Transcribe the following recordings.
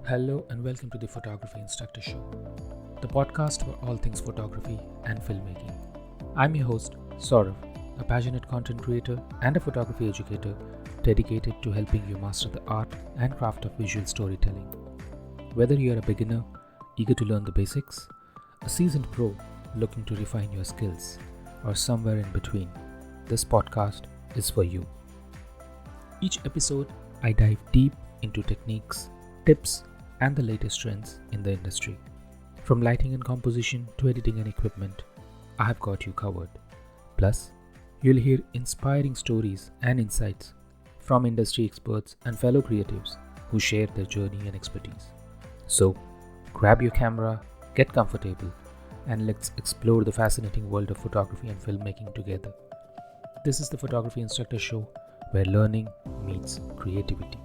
Hello and welcome to the Photography Instructor Show, the podcast for all things photography and filmmaking. I'm your host, Saurav, a passionate content creator and a photography educator dedicated to helping you master the art and craft of visual storytelling. Whether you're a beginner, eager to learn the basics, a seasoned pro looking to refine your skills, or somewhere in between, this podcast is for you. Each episode, I dive deep into techniques, tips, and the latest trends in the industry. From lighting and composition to editing and equipment, I have got you covered. Plus, you'll hear inspiring stories and insights from industry experts and fellow creatives who share their journey and expertise. So, grab your camera, get comfortable, and let's explore the fascinating world of photography and filmmaking together. This is the Photography Instructor Show, where learning meets creativity.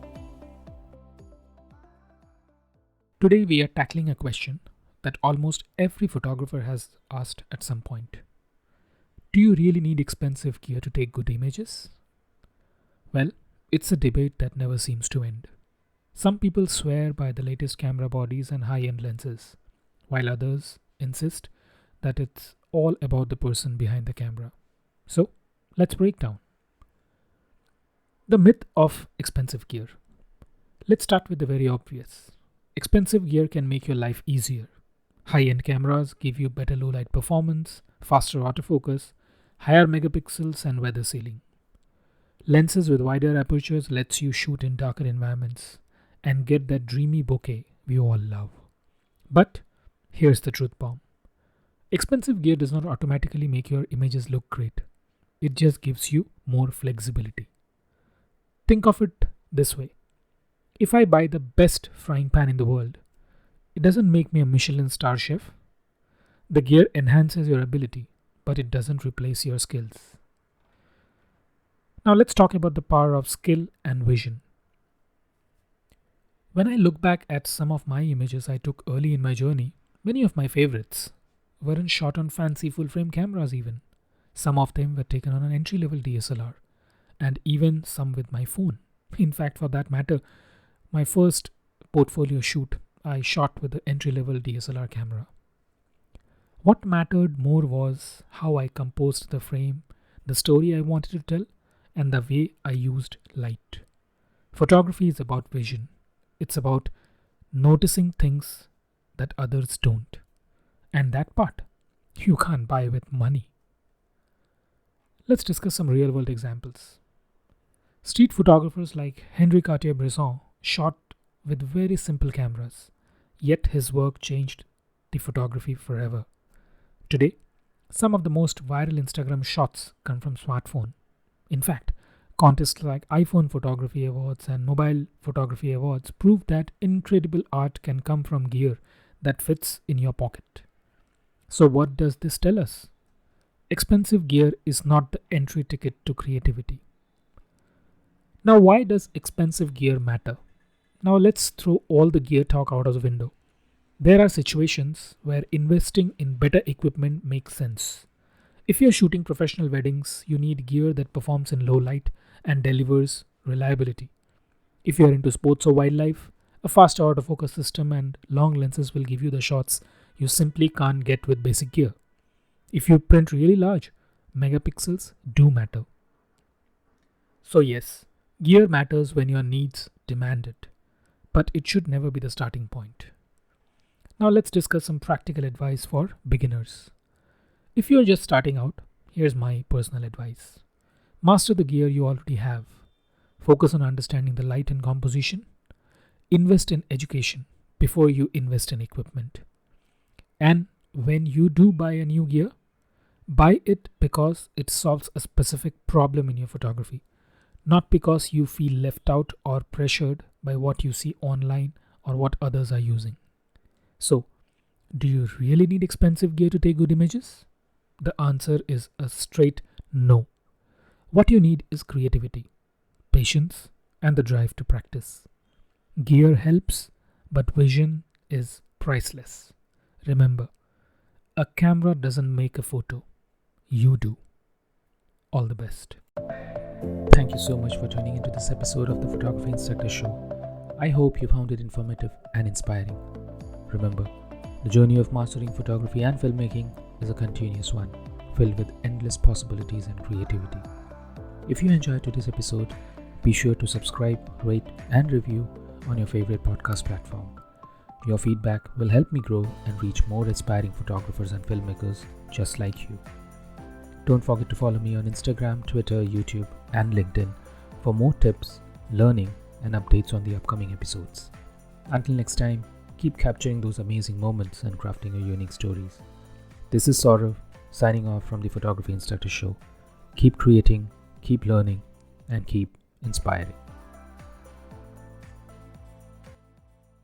Today we are tackling a question that almost every photographer has asked at some point. Do you really need expensive gear to take good images? Well, it's a debate that never seems to end. Some people swear by the latest camera bodies and high-end lenses, while others insist that it's all about the person behind the camera. So, let's break down the myth of expensive gear. Let's start with the very obvious. Expensive gear can make your life easier. High-end cameras give you better low-light performance, faster autofocus, higher megapixels, and weather sealing. Lenses with wider apertures lets you shoot in darker environments and get that dreamy bokeh we all love. But here's the truth bomb. Expensive gear does not automatically make your images look great. It just gives you more flexibility. Think of it this way. If I buy the best frying pan in the world, it doesn't make me a Michelin star chef. The gear enhances your ability, but it doesn't replace your skills. Now let's talk about the power of skill and vision. When I look back at some of my images I took early in my journey, many of my favorites weren't shot on fancy full-frame cameras even. Some of them were taken on an entry-level DSLR, and even some with my phone. In fact, for that matter, my first portfolio shoot I shot with the entry-level DSLR camera. What mattered more was how I composed the frame, the story I wanted to tell, and the way I used light. Photography is about vision. It's about noticing things that others don't. And that part, you can't buy with money. Let's discuss some real-world examples. Street photographers like Henri Cartier-Bresson shot with very simple cameras, yet his work changed the photography forever. Today, some of the most viral Instagram shots come from smartphone. In fact, contests like iPhone Photography Awards and Mobile Photography Awards prove that incredible art can come from gear that fits in your pocket. So what does this tell us? Expensive gear is not the entry ticket to creativity. Now, why does expensive gear matter? Now let's throw all the gear talk out of the window. There are situations where investing in better equipment makes sense. If you're shooting professional weddings, you need gear that performs in low light and delivers reliability. If you're into sports or wildlife, a faster autofocus system and long lenses will give you the shots you simply can't get with basic gear. If you print really large, megapixels do matter. So yes, gear matters when your needs demand it, but it should never be the starting point. Now let's discuss some practical advice for beginners. If you're just starting out, here's my personal advice. Master the gear you already have. Focus on understanding the light and composition. Invest in education before you invest in equipment. And when you do buy a new gear, buy it because it solves a specific problem in your photography, not because you feel left out or pressured by what you see online or what others are using. So, do you really need expensive gear to take good images? The answer is a straight no. What you need is creativity, patience, and the drive to practice. Gear helps, but vision is priceless. Remember, a camera doesn't make a photo. You do. All the best. Thank you so much for tuning into this episode of the Photography Instructor Show. I hope you found it informative and inspiring. Remember, the journey of mastering photography and filmmaking is a continuous one, filled with endless possibilities and creativity. If you enjoyed today's episode, be sure to subscribe, rate, and review on your favorite podcast platform. Your feedback will help me grow and reach more aspiring photographers and filmmakers just like you. Don't forget to follow me on Instagram, Twitter, YouTube, and LinkedIn for more tips, learning, and updates on the upcoming episodes. Until next time, keep capturing those amazing moments and crafting your unique stories. This is Saurav, signing off from the Photography Instructor Show. Keep creating, keep learning, and keep inspiring.